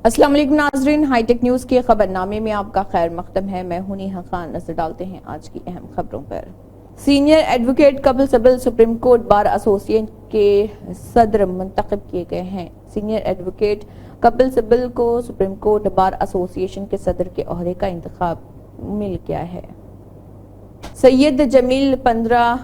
अस्सलाम वालेकुम नाजरीन, हाईटेक न्यूज के खबरनामे में आपका खैर मकदम है। मैं हूं नेहा खान। नजर डालते हैं आज की अहम खबरों पर। Senior advocate Kapil Sibal supreme court bar association के सदर मुंतखब किए गए हैं। सीनियर एडवोकेट कपिल सिब्बल को सुप्रीम कोर्ट बार एसोसिएशन के सदर के ओहदे का इंतखाब मिल गया है। सैयद जमील 15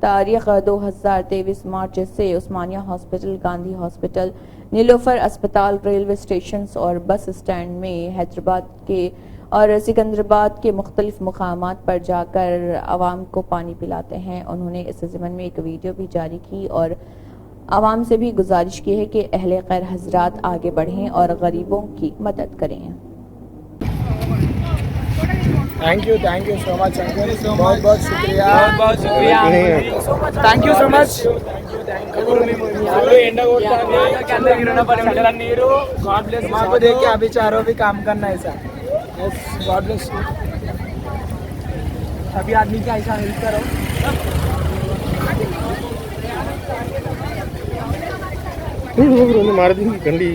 तारीख 2023 मार्च से उस्मानिया हॉस्पिटल, गांधी हॉस्पिटल, नीलोफर अस्पताल, रेलवे स्टेशन और बस स्टैंड में हैदराबाद के और सिकंदराबाद के मुख्तलिफ मुकामात पर जाकर आवाम को पानी पिलाते हैं। उन्होंने इस ज़िम्मन में एक वीडियो भी जारी की और आवाम से भी गुजारिश की है कि अहले खैर हजरात आगे बढ़ें और गरीबों की मदद करें। Thank you so much uncle, बहुत बहुत शुक्रिया, थैंक यू सो मच। माँ देख के अभी चारों भी काम करना है सर। God bless you. अभी आदमी का ऐसा हेल्प करो। मार देंगी गंडी।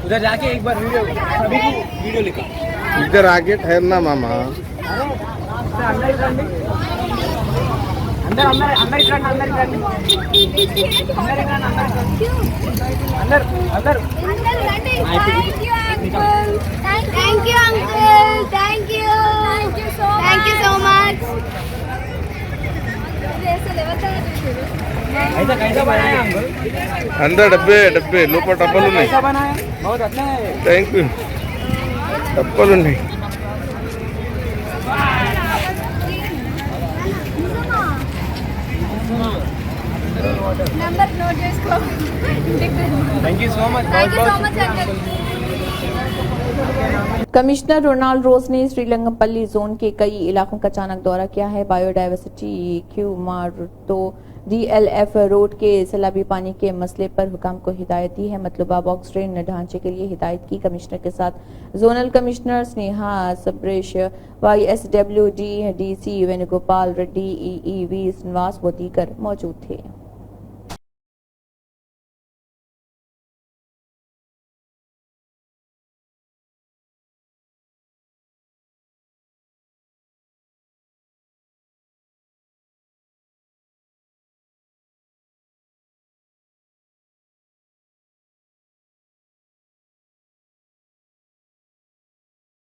उधर जाके एक बार वीडियो सभी की वीडियो लिखा। इधर आगे ठहरना मामा। अंदर Thank you, uncle. Thank you so much. कैसा बनाया अंकल? अंदर डब्बे लोपर डब्बल नहीं। कैसा बनाया? बहुत अच्छा है। Thank you. डब्बल नहीं। Number note చేసుకో. Thank you so much, Thank you so much, uncle. Commissioner Ronald Rose ने श्रीरंगपल्ली जोन के कई इलाकों का अचानक दौरा किया है। बायोडायवर्सिटी क्यू मार्टो DLF रोड के सैलाबी पानी के मसले पर हुकाम को हिदायत दी है। मतलूबा बॉक्स ड्रेन ढांचे के लिए हिदायत की। कमिश्नर के साथ zonal commissioner Sneha Sabarish, YSWD DC Venugopal Reddy, EEV Srinivas व दीगर मौजूद थे।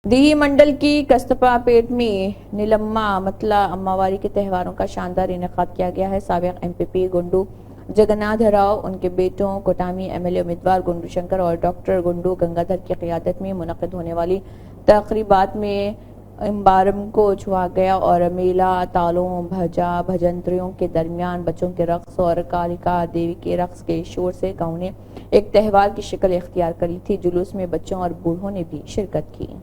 डीही मंडल की कस्तपापेट में नीलम्मा मतला अम्मावारी के त्योहारों का शानदार इनेकाद किया गया है। साबिक MPP गुंडू जगन्नाथ राव, उनके बेटों कोटामी MLA उम्मीदवार गुंडू शंकर और डॉक्टर गुंडू गंगाधर की क़ियादत में मुनक़िद होने वाली तक़रीबात में इम्बारम को छुआ गया और मेला तालों भजंत्रियों के दरमियान बच्चों के रक्स और कालिका देवी के रक्स के शोर से गाँव ने एक त्यौहार की शक्ल इख्तियार करी थी। जुलूस में बच्चों और बूढ़ों ने भी शिरकत की।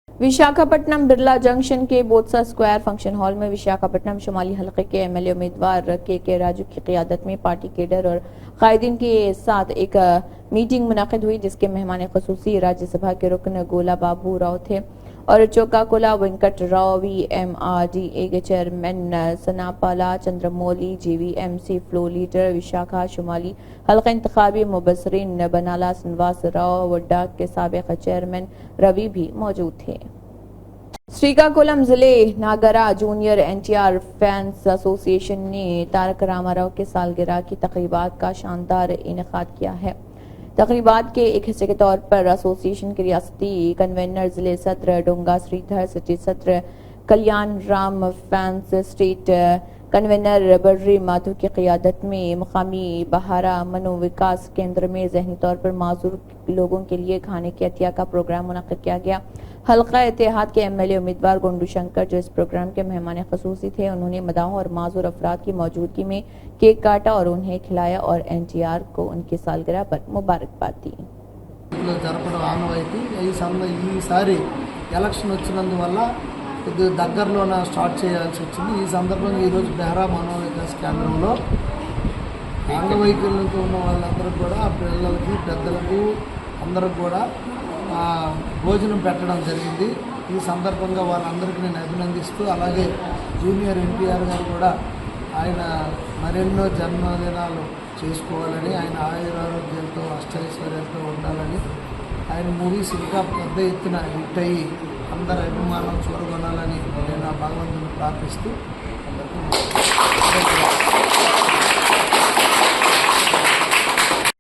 विशाखापट्टनम बिरला जंक्शन के बोत्सा स्क्वायर फंक्शन हॉल में विशाखापट्टनम शुमाली हलके के MLA उम्मीदवार के राजू की क़ियादत में पार्टी केडर और कायदीन के साथ एक मीटिंग मुनक़िद हुई, जिसके मेहमान ख़ुसूसी राज्यसभा के रुकन गोला बाबू राव थे और चोकाकोला वेंकट राव, VMRDA के chairman Sanapala Chandramouli, GVMC floor leader Visakha शुमाली हल्का इंतखाबी मुबसरीन बनाला श्रीनिवास राव, वड्डा के साबिक चेयरमैन रवि भी मौजूद थे। श्रीकाकुलम जिले नागरा जूनियर NTR फैंस एसोसिएशन ने तारक रामाराव के सालगिरह की तकरीबात का शानदार इनेकाद किया है। तकरीबात के एक हिस्से के तौर पर एसोसिएशन के रियासती कन्वेनर जिले सत्र डोंगा श्रीधर, सिटी सत्र कल्याण Ram, fans state convener Barri Mathur की क़ियादत में मुकामी बहारा मनोविकास केंद्र में ज़हनी तौर पर माजूर लोगों के लिए खाने की अतिया का प्रोग्राम मुनक़िद किया गया। हल्का इत्तेहाद के एमएलए उम्मीदवार गोंडू शंकर, जो इस प्रोग्राम के मेहमान खसूसी थे, उन्होंने मदाहों और माजूर अफराद की मौजूदगी में केक काटा और उन्हें खिलाया और एनटीआर को उनकी सालगिरह पर मुबारकबाद दी। జరపడం ఆనవాయితీ ఈసారి ఎలక్షన్ వచ్చినందువల్ల కొద్దిగా దగ్గరలోనే స్టార్ట్ చేయాల్సి వచ్చింది. ఈ సందర్భంగా ఈరోజు బెహరా మనోవికాస కేంద్రంలో అంగవైకల్యంతో ఉన్న వాళ్ళందరికీ కూడా పిల్లలకి పెద్దలకు అందరికి కూడా భోజనం పెట్టడం జరిగింది. ఈ సందర్భంగా వాళ్ళందరికీ నేను అభినందిస్తూ, అలాగే జూనియర్ ఎన్టీఆర్ గారు కూడా ఆయన మరెన్నో జన్మదినాలు చేసుకోవాలని, ఆయన ఆయురారోగ్యంతో అష్టైశ్వర్యంతో ఉండాలని, ఆయన మూవీస్ ఇంకా పెద్ద ఎత్తున హిట్ అయ్యి అందరి అభిమానం చూరగొనాలని నేను ఆ భగవంతుని ప్రార్థిస్తూ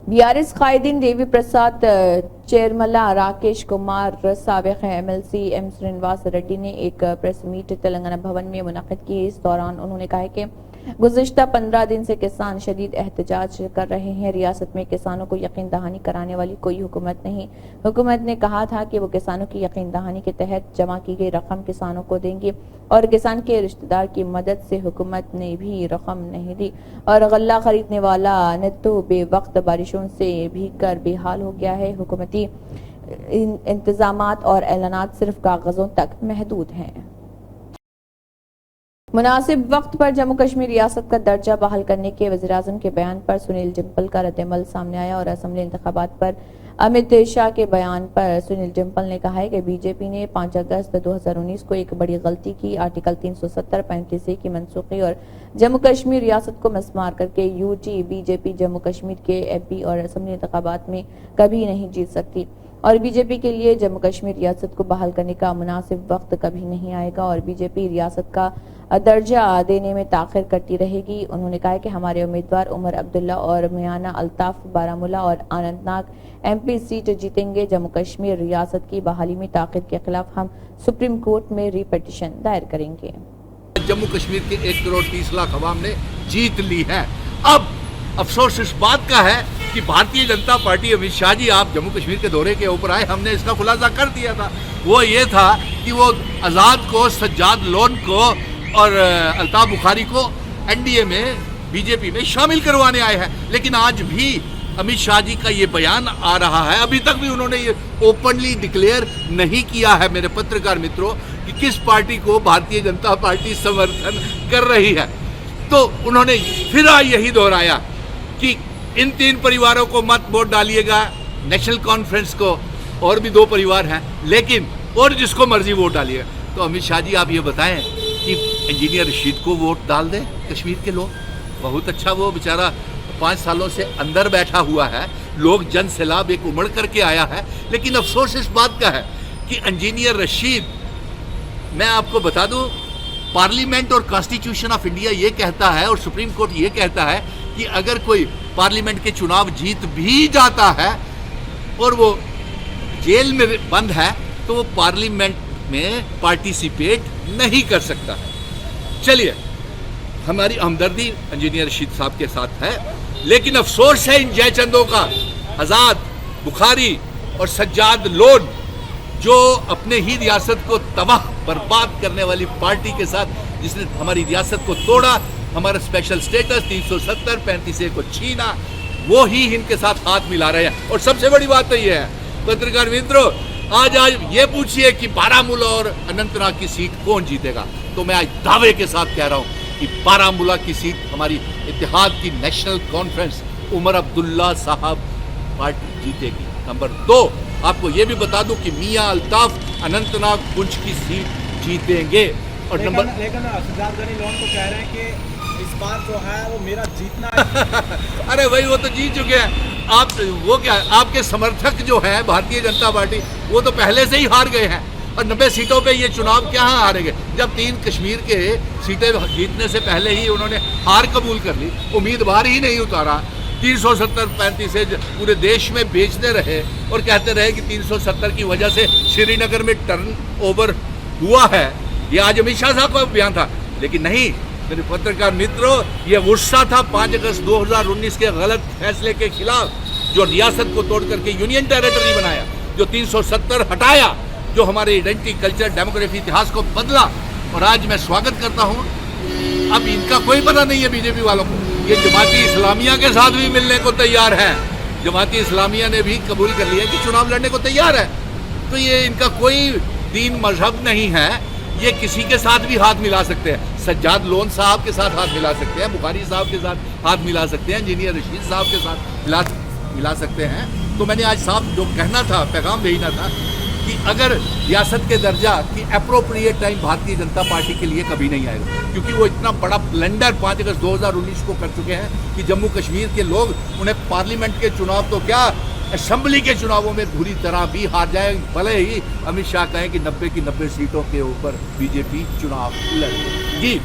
बीआरएस कायदीन देवी प्रसाद चेयरमला राकेश कुमार, साबिक एमएलसी एम श्रीनिवास रेड्डी ने एक प्रेस मीट तेलंगाना भवन में मुनक़िद की। इस दौरान उन्होंने कहा कि गुज़िश्ता 15 दिन से किसान शदीद एहतजाज कर रहे हैं। रियासत में किसानों को यकीन दहानी कराने वाली कोई हुकूमत नहीं। हुकूमत ने कहा था कि वो किसानों की यकीन दहानी के तहत जमा की गई रकम किसानों को देंगे और किसान के रिश्तेदार की मदद से हुकूमत ने भी रकम नहीं दी और गल्ला खरीदने वाला नित्तो बेवक्त बारिशों से भीग कर बेहाल हो गया है। हुकूमती इंतजामात और ऐलानात सिर्फ कागजों तक महदूद हैं। मुनासिब वक्त पर जम्मू कश्मीर रियासत का दर्जा बहाल करने के वज़ीर-ए-आज़म के बयान पर सुनील जिम्पल का रद्द-ए-अमल सामने आया और असेंबली इंतखाबात पर अमित शाह के बयान पर सुनील जिम्पल ने कहा है कि बीजेपी ने 5 अगस्त 2019 को एक बड़ी गलती की। आर्टिकल 370-35A की मनसूखी और जम्मू कश्मीर रियासत को मस्मार करके यूटी बीजेपी जम्मू कश्मीर के एमपी और असेंबली इंतखाबात में कभी नहीं जीत सकती और बीजेपी के लिए जम्मू कश्मीर रियासत को बहाल करने का मुनासिब वक्त कभी नहीं आएगा और बीजेपी रियासत का दर्जा देने में ताखिर करती रहेगी। उन्होंने कहा कि हमारे उम्मीदवार उमर अब्दुल्ला और मियाना अल्ताफ बारामूला और अनंतनाग एमपी सीट जीतेंगे। जम्मू कश्मीर रियासत की बहाली में ताखिर के खिलाफ हम सुप्रीम कोर्ट में रिपिटीशन दायर करेंगे। जम्मू कश्मीर के 1 करोड़ 30 लाख अवाम ने जीत ली है। अब अफसोस इस बात का है कि भारतीय जनता पार्टी, अमित शाह जी आप जम्मू कश्मीर के दौरे के ऊपर आए, हमने इसका खुलासा कर दिया था। वो ये था कि वो आज़ाद को, सज्जाद लोन को और अल्ताफ बुखारी को एनडीए में, बीजेपी में शामिल करवाने आए हैं। लेकिन आज भी अमित शाह जी का ये बयान आ रहा है, अभी तक भी उन्होंने ये ओपनली डिक्लेयर नहीं किया है मेरे पत्रकार मित्रों कि किस पार्टी को भारतीय जनता पार्टी समर्थन कर रही है। तो उन्होंने फिर यही दोहराया कि इन 3 परिवारों को मत वोट डालिएगा, नेशनल कॉन्फ्रेंस को, और भी 2 परिवार हैं, लेकिन और जिसको मर्जी वोट डालिएगा। तो अमित शाह जी आप ये बताएं कि इंजीनियर रशीद को वोट डाल दें कश्मीर के लोग। बहुत अच्छा, वो बेचारा 5 सालों से अंदर बैठा हुआ है, लोग जन सैलाब एक उमड़ करके आया है। लेकिन अफसोस इस बात का है कि इंजीनियर रशीद, मैं आपको बता दूं, पार्लियामेंट और कॉन्स्टिट्यूशन ऑफ इंडिया ये कहता है और सुप्रीम कोर्ट ये कहता है कि अगर कोई पार्लियामेंट के चुनाव जीत भी जाता है और वो जेल में बंद है तो वो पार्लियामेंट में पार्टिसिपेट नहीं कर सकता है। चलिए, हमारी हमदर्दी इंजीनियर रशीद साहब के साथ है, लेकिन अफसोस है इन जयचंदों का, आज़ाद, बुखारी और सज्जाद लोन, जो अपने ही रियासत को तबाह बर्बाद करने वाली पार्टी के साथ, जिसने हमारी रियासत को तोड़ा, हमारा स्पेशल स्टेटस 370-35A को छीना, वो ही इनके साथ हाथ मिला रहे हैं। और सबसे बड़ी बात तो ये है, पत्रकार मित्रों, आज ये पूछिए कि बारामूला और अनंतनाग की सीट कौन जीतेगा, तो मैं आज दावे के साथ कह रहा हूँ कि बारामूला की सीट हमारी इत्तेहाद की नेशनल कॉन्फ्रेंस उमर अब्दुल्ला साहब पार्टी जीतेगी। नंबर 2, आपको ये भी बता दूं कि मियां अल्ताफ अनंतनाग पुंछ की सीट जीतेंगे। और नंबर लेकिन सज्जाद गनी लोन तो कह रहे हैं कि इस बार जो है वो मेरा जीतना है। अरे भाई, वो तो जीत चुके हैं। आप वो क्या, आपके समर्थक जो है भारतीय जनता पार्टी, वो तो पहले से ही हार गए हैं और 90 सीटों पे ये चुनाव क्या हारेंगे, जब 3 कश्मीर के सीटें जीतने से पहले ही उन्होंने हार कबूल कर ली, उम्मीदवार ही नहीं उतारा। 370-35 पूरे देश में बेचते रहे और कहते रहे कि 370 की वजह से श्रीनगर में टर्न ओवर हुआ है। ये आज अमित शाह साहब का बयान था, लेकिन नहीं मेरे पत्रकार मित्रों, ये गुस्सा था 5 अगस्त 2019 के गलत फैसले के खिलाफ, जो रियासत को तोड़ करके यूनियन टेरिटरी बनाया, जो 370 हटाया जो हमारे आइडेंटिटी, कल्चर, डेमोग्राफी, इतिहास को बदला। और आज मैं स्वागत करता हूँ। अब इनका कोई पता नहीं है बीजेपी वालों को, ये जमाती इस्लामिया के साथ भी मिलने को तैयार है। जमाती इस्लामिया ने भी कबूल कर लिया कि चुनाव लड़ने को तैयार है। तो ये इनका कोई दीन मजहब नहीं है, ये किसी के साथ भी हाथ मिला सकते हैं। सज्जाद लोन साहब के साथ हाथ मिला सकते हैं, बुखारी साहब के साथ हाथ मिला सकते हैं, इंजीनियर रशीद साहब के साथ मिला सकते हैं। तो मैंने आज साहब जो कहना था, पैगाम भेजना था कि अगर रियासत के दर्जा की appropriate time Bharatiya Janata party के लिए कभी नहीं आएगा, क्योंकि वो इतना बड़ा ब्लंडर 5 अगस्त 2019 को कर चुके हैं कि जम्मू कश्मीर के लोग उन्हें पार्लियामेंट के चुनाव तो क्या असेंबली के चुनावों में बुरी तरह भी हार जाए, भले ही अमित शाह कहें कि 90 की 90 सीटों के ऊपर बीजेपी चुनाव लड़ेगी।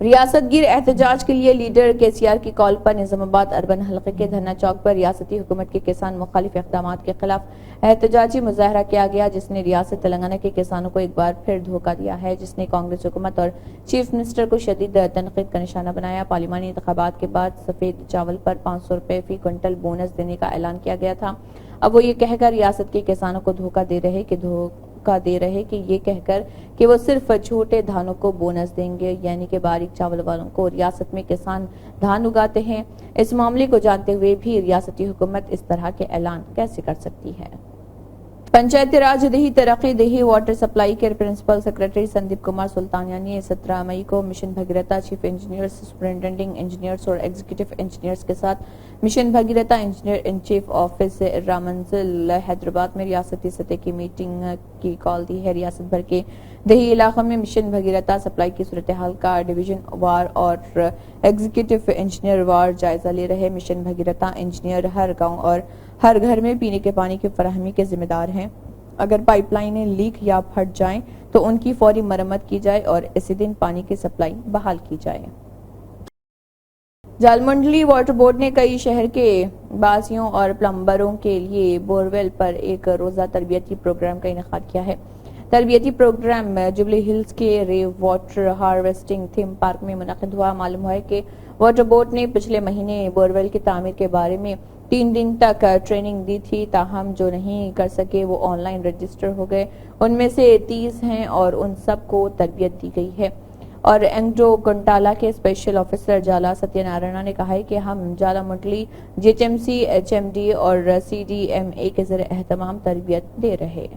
रियासत गिर एहतजाज के लिए लीडर केसीआर की कॉल पर निजामाबाद अर्बन हलके के धरना चौक पर रियासती हुकूमत के किसान मुखालिफ इक़दामात के खिलाफ एहतजाजी मुजाहरा किया गया, जिसने रियासत तेलंगाना के किसानों को एक बार फिर धोखा दिया है, जिसने कांग्रेस हुकूमत और चीफ मिनिस्टर को शदीद तनकीद का निशाना बनाया। पार्लिमानी इंतखाबात के बाद सफेद चावल पर 500 रुपए फी क्विंटल बोनस देने का ऐलान किया गया था। अब वो ये कहकर रियासत के किसानों को धोखा दे रहे कि ये कहकर कि वो सिर्फ छोटे धानों को बोनस देंगे, यानी कि बारीक चावल वालों को। रियासत में किसान धान उगाते हैं। इस मामले को जानते हुए भी रियासती हुकूमत इस तरह के ऐलान कैसे कर सकती है। पंचायती राज दही तरक्की दही वाटर सप्लाई के प्रिंसिपल सेक्रेटरी संदीप कुमार सुल्तानिया ने 17 मई को mission Bhagiratha chief engineers, superintending engineers और एग्जीक्यूटिव इंजीनियर्स के साथ mission Bhagiratha engineer in chief office रामंजिल हैदराबाद में रियासती सतह की मीटिंग की कॉल दी है। रियासत भर के दही इलाकों में मिशन भगीरथा सप्लाई की सूरत हाल का डिवीजन वार और एग्जीक्यूटिव इंजीनियर वार जायजा ले रहे। मिशन भगीरथा इंजीनियर हर गाँव और हर घर में पीने के पानी की फराहमी के जिम्मेदार हैं। अगर पाइपलाइनें लीक या फट जाएं तो उनकी फौरी मरम्मत की जाए और इसी दिन पानी की सप्लाई बहाल की जाए। जालमंडली वाटर बोर्ड ने कई शहर के बासियों और प्लम्बरों के लिए बोरवेल पर एक रोजा तरबियती प्रोग्राम का इनेकाद किया है। तरबियती प्रोग्राम जुबली हिल्स के रेव वाटर हार्वेस्टिंग थीम पार्क में मुनक़िद हुआ। मालूम हुआ है कि वाटर बोर्ड ने पिछले महीने बोरवेल की तामीर के बारे में 3 दिन तक ट्रेनिंग दी थी, ताहम जो नहीं कर सके वो ऑनलाइन रजिस्टर हो गए। उनमें से 30 हैं और उन सबको तरबियत दी गई है। और एंग्रो कुंटाला के स्पेशल ऑफिसर जाला सत्यनारायण ने कहा है कि हम जाला मंडली जीएचएमसी, एचएमडी और सीडीएमए के ज़रिए एहतमाम तरबियत दे रहे।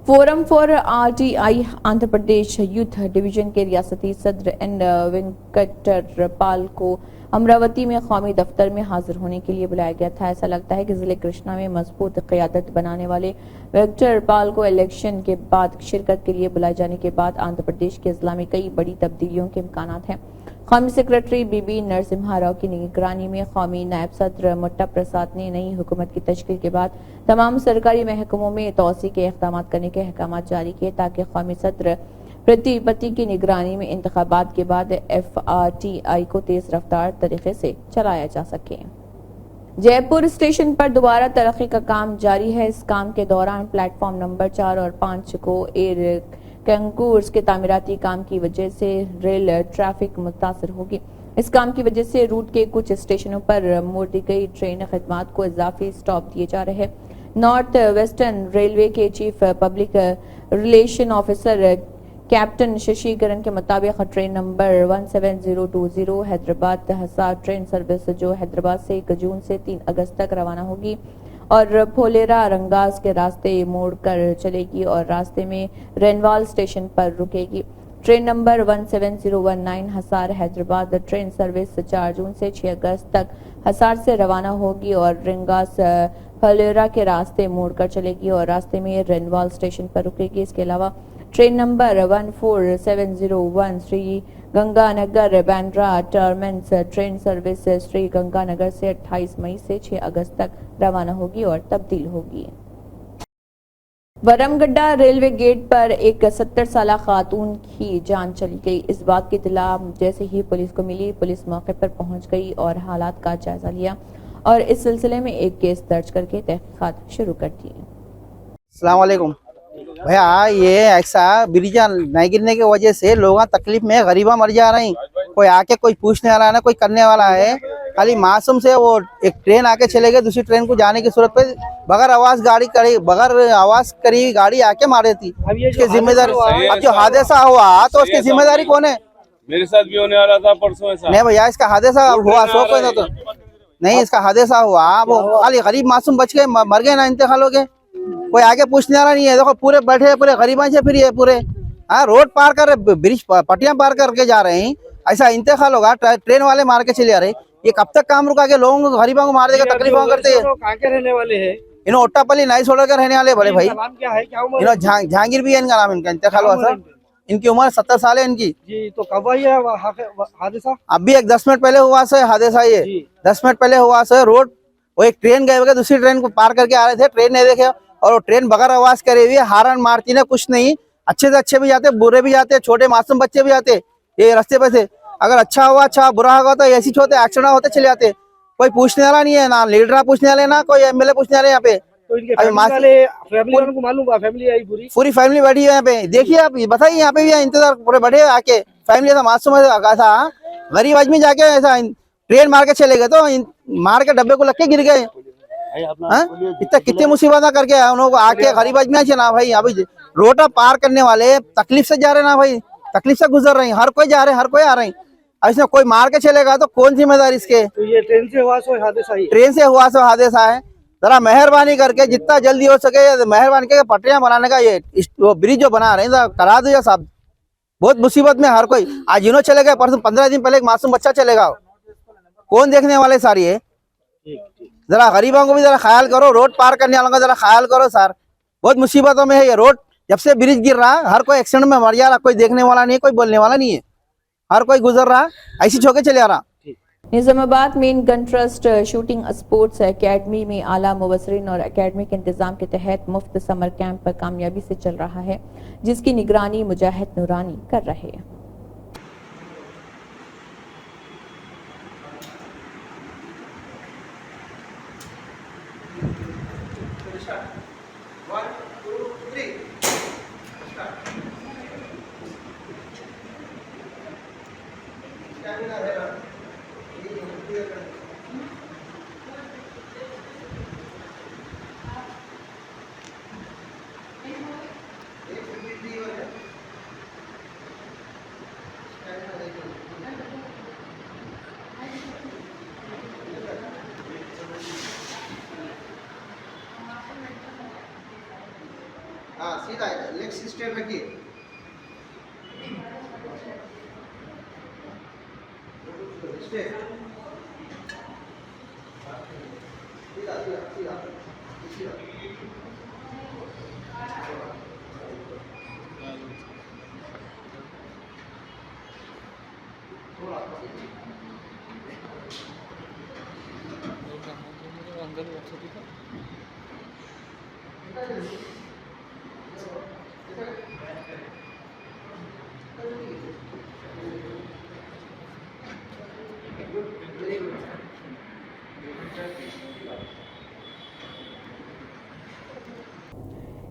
Forum for RTI Andhra Pradesh youth division के रियासती सदर एन वेंकटर पाल को अमरावती में कौमी दफ्तर में हाजिर होने के लिए बुलाया गया था। ऐसा लगता है कि जिले कृष्णा में मजबूत क़यादत बनाने वाले वेंकटर पाल को इलेक्शन के बाद शिरकत के लिए बुलाए जाने के बाद आंध्र प्रदेश के जिला में कई बड़ी तब्दीलियों के इम्कानात हैं। कौमी सेक्रेटरी बीबी नरसिम्हा राव की निगरानी में कौमी नायब सदर मुट्टा प्रसाद ने नई हुकूमत की तश्कील के बाद तमाम सरकारी महकमों में तोसी के इक़दाम करने के अहकाम जारी किए, ताकि कौमी सदर प्रतिपत्ति की निगरानी में इंतखाबात के बाद FRTI को तेज रफ्तार तरीके से चलाया जा सके। जयपुर स्टेशन पर दोबारा तरक्की का काम जारी है। इस काम के दौरान प्लेटफॉर्म नंबर 4 और 5 को एयर कंकूर्स के तामीराती काम की वजह से रेल ट्रैफिक मुतासर होगी। इस काम की वजह से रूट के कुछ स्टेशनों पर मोड़ दी गई ट्रेन खदमात को इजाफी स्टॉप दिए जा रहे हैं। नॉर्थ वेस्टर्न रेलवे के chief public relation officer captain Shashikiran के मुताबिक train number 17020 Hyderabad Hisar train service जो हैदराबाद से 1 जून से 3 अगस्त तक रवाना होगी और फोलेरा रंगास के रास्ते मोड़कर चलेगी और रास्ते में रेनवाल स्टेशन पर रुकेगी। Train number 17019 Hisar Hyderabad train service 4 जून से 6 अगस्त तक हसार से रवाना होगी और रंगास फोलेरा के रास्ते मोड़कर चलेगी और रास्ते में रेनवाल स्टेशन पर रुकेगी। इसके अलावा train number 14701 Shri Ganganagar Bandra terminus train service Shri Ganganagar से 28 मई से 6 अगस्त तक रवाना होगी और तब्दील होगी। वरमगड्डा रेलवे गेट पर एक 70 साला खातून की जान चली गई। इस बात की इत्तला जैसे ही पुलिस को मिली, पुलिस मौके पर पहुंच गई और हालात का जायजा लिया और इस सिलसिले में एक केस दर्ज करके तहकीकात शुरू कर दी। अस्सलाम वालेकुम भैया, ये ऐसा ब्रिज नहीं गिरने की वजह से लोग तकलीफ में गरीबा मर जा रहे हैं। कोई आके कोई पूछने वाला है ना कोई करने वाला है। खाली मासूम से वो एक ट्रेन आके चले गए, दूसरी ट्रेन को जाने की सूरत पे बगैर आवाज करी गाड़ी आके मार देती। इसकी जिम्मेदारी, अब जो हादसा हुआ तो उसकी जिम्मेदारी कौन है? मेरे साथ भी होने वाला था परसों ऐसा। नहीं भैया, इसका हादसा हुआ सो कोई ना, तो नहीं इसका हादसा हुआ, वो खाली गरीब मासूम बच गए, मर गए ना, इंतकाल हो गए, कोई आगे पूछने वाला नहीं है। देखो पूरे बैठे पूरे गरीबां से फिर ये पूरे रोड पार कर, ब्रिज पटियां पार करके जा रहे हैं, ऐसा इंतकाल होगा, ट्रेन वाले मार के चले आ रहे। ये कब तक काम रुका के लोगों को, गरीबों को मार देगा, तकलीफों करते हैं। कहाँ के रहने वाले हैं? इन्हों ओट्टापल्ली नाइस ऑर्डर के रहने वाले बड़े भाई। नाम क्या है, क्या उम्र? इन्हों जहांगीर भी है इनका नाम, इनका इंतकाल हुआ सर, इनकी उम्र 70 साल है इनकी जी। तो कब हुआ ये हादसा? अभी एक 10 मिनट पहले हुआ सर हादसा, ये 10 मिनट पहले हुआ सर। रोड वो एक ट्रेन गए हुए, दूसरी ट्रेन को पार करके आ रहे थे, ट्रेन नहीं देखे और वो ट्रेन बगैर आवाज करे हुई हारन मारती ना, कुछ नहीं, अच्छे से अच्छे भी जाते, बुरे भी जाते, छोटे मासूम बच्चे भी जाते ये रास्ते पे से। अगर अच्छा हुआ, अच्छा बुरा होगा तो ऐसी छोटे एक्सीडेंट होते चले जाते, कोई पूछने वाला नहीं है, ना लीडर पूछने वाले, ना कोई एमएलए पूछने वाले यहाँ पे। तो इनके फैमिली वालों को मालूम हुआ, फैमिली आई पूरी फैमिली बैठी है यहाँ पे, देखिए आप बताइए, यहाँ पे भी इंतजार पूरे बैठे आके, फैमिली ऐसा मासूम ऐसा गरीब आदमी जाके ऐसा ट्रेन मार के चले गए, तो मार के डब्बे को लग के गिर गए। इतना कितनी मुसीबत करके उन लोगों को आके गरीब आदमी अच्छे ना भाई, अभी रोड पार करने वाले तकलीफ से जा रहे ना भाई, तकलीफ से गुजर रहे हैं, हर कोई जा रहे हैं, हर कोई आ रहे हैं, ऐसा कोई मार के चलेगा तो कौन जिम्मेदारी इसके? तो ये ट्रेन से हुआ सो हादसा ही? ट्रेन से हुआ सो हादसा है। जरा मेहरबानी करके जितना जल्दी हो सके मेहरबानी करके पटरियां बनाने का ये वो ब्रिज जो बना रहे हैं करा दो साहब, बहुत मुसीबत में हर कोई। आज इन्हों चले गए, परसों 15 दिन पहले एक मासूम बच्चा चलेगा, कौन देखने वाले सारी है? जरा गरीबों को भी जरा ख्याल करो, रोड पार करने वालों का जरा ख्याल करो सर, बहुत मुसीबतों में है ये रोड। जब से ब्रिज गिर रहा हर कोई एक्सीडेंट में मर जा रहा, कोई देखने वाला नहीं, कोई बोलने वाला नहीं है, हर कोई गुजर रहा ऐसी छोके चले आ रहा। Nizamabad main gun trust shooting sports academy में आला मुबसरीन और एकेडमी के इंतजाम के तहत मुफ्त समर कैंप पर कामयाबी से चल रहा है, जिसकी निगरानी मुजाहिद नूरानी कर रहे हैं। हाँ सीधा लेग सिस्टम रखिए, सीधा सीधा सीधा सीधा।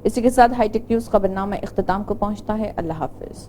इसी के साथ हाईटेक न्यूज खबरनामा इख्तिताम को पहुंचता है। अल्लाह हाफिज।